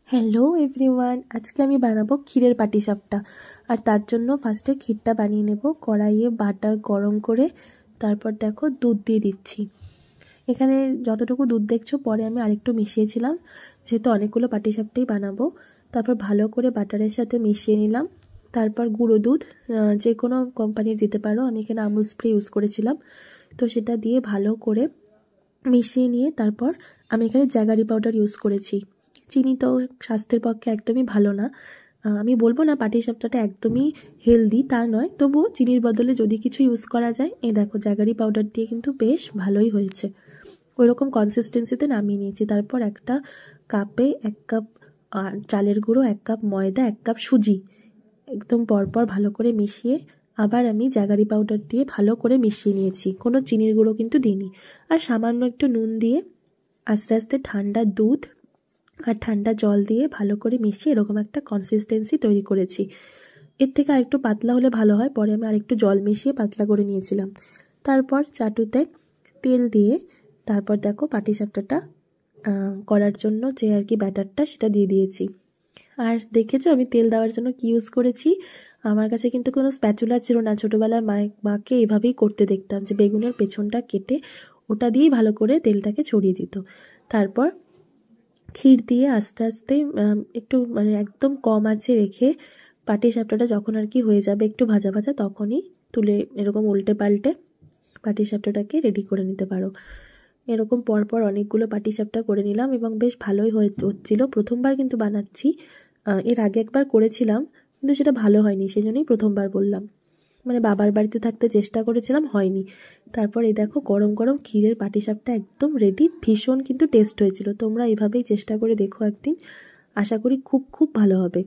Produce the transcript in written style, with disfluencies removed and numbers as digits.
Hello everyone, আজকে আমি বানাবো ক্ষীরের পাটিসাপটা। আর তার জন্য ফার্স্টে ক্ষীরটা বানিয়ে নেব। কড়াইয়ে বাটার গরম করে তারপর দেখো দুধ দিয়ে দিচ্ছি। এখানে যতটুকু দুধ দেখছো পরে আমি আরেকটু মিশিয়েছিলাম, যেহেতু অনেকগুলো পাটিসাপটাই বানাবো। তারপর ভালো করে বাটারের সাথে মিশিয়ে নিলাম। তারপর গুঁড়ো দুধ যে কোনো কোম্পানির দিতে পারো, আমি এখানে আমুল স্প্রে ইউজ করেছিলাম। তো সেটা দিয়ে ভালো করে মিশিয়ে নিয়ে তারপর আমি এখানে জ্যাগারি পাউডার ইউজ করেছি। চিনি তো স্বাস্থ্যের পক্ষে একদমই ভালো না। আমি বলবো না পাটিসাপটাটা একদমই হেলদি, তা নয়, তবুও চিনির বদলে যদি কিছু ইউজ করা যায়। এই দেখো জ্যাগারি পাউডার দিয়ে কিন্তু বেশ ভালোই হয়েছে। ওইরকম কনসিস্টেন্সিতে নামিয়ে নিয়েছি। তারপর একটা কাপে 1 কাপ চালের গুঁড়ো, 1 কাপ ময়দা, 1 কাপ সুজি একদম পরপর ভালো করে মিশিয়ে আবার আমি জ্যাগারি পাউডার দিয়ে ভালো করে মিশিয়ে নিয়েছি। কোনো চিনির গুঁড়ো কিন্তু দিইনি। আর সামান্য একটু নুন দিয়ে আস্তে আস্তে ঠান্ডা দুধ আর ঠান্ডা জল দিয়ে ভালো করে মিশিয়ে এরকম একটা কনসিস্টেন্সি তৈরি করেছি। এর থেকে আরেকটু পাতলা হলে ভালো হয়, পরে আমি আরেকটু জল মিশিয়ে পাতলা করে নিয়েছিলাম। তারপর চাটুতে তেল দিয়ে তারপর দেখো পাটিসাপটাটা করার জন্য যে আর কি ব্যাটারটা সেটা দিয়ে দিয়েছি। আর দেখেছো আমি তেল দেওয়ার জন্য কি ইউজ করেছি? আমার কাছে কিন্তু কোনো স্প্যাচুলা ছিল না। ছোটোবেলায় মাকে এভাবেই করতে দেখতাম, যে বেগুনের পেছনটা কেটে ওটা দিয়েই ভালো করে তেলটাকে ছড়িয়ে দিত। তারপর ক্ষীর দিয়ে আস্তে আস্তে একটু মানে একদম কম আঁচে রেখে পাটিসাপটাটা যখন আর কি হয়ে যাবে একটু ভাজা ভাজা, তখনই তুলে এরকম উল্টে পাল্টে পাটিসাপটাটাকে রেডি করে নিতে পারো। এরকম পরপর অনেকগুলো পাটিসাপটা করে নিলাম এবং বেশ ভালোই হচ্ছিল। প্রথমবার কিন্তু বানাচ্ছি, এর আগে একবার করেছিলাম কিন্তু সেটা ভালো হয়নি, সেজন্যই প্রথমবার বললাম। মানে বাবার বাড়িতে থাকতে চেষ্টা করেছিলাম, হয়নি। তারপর এই দেখো গরম গরম ক্ষীরের পাটিসাপটা একদম রেডি। ভীষণ কিন্তু টেস্ট হয়েছিল। তোমরা এভাবেই চেষ্টা করে দেখো একদিন, আশা করি খুব খুব ভালো হবে।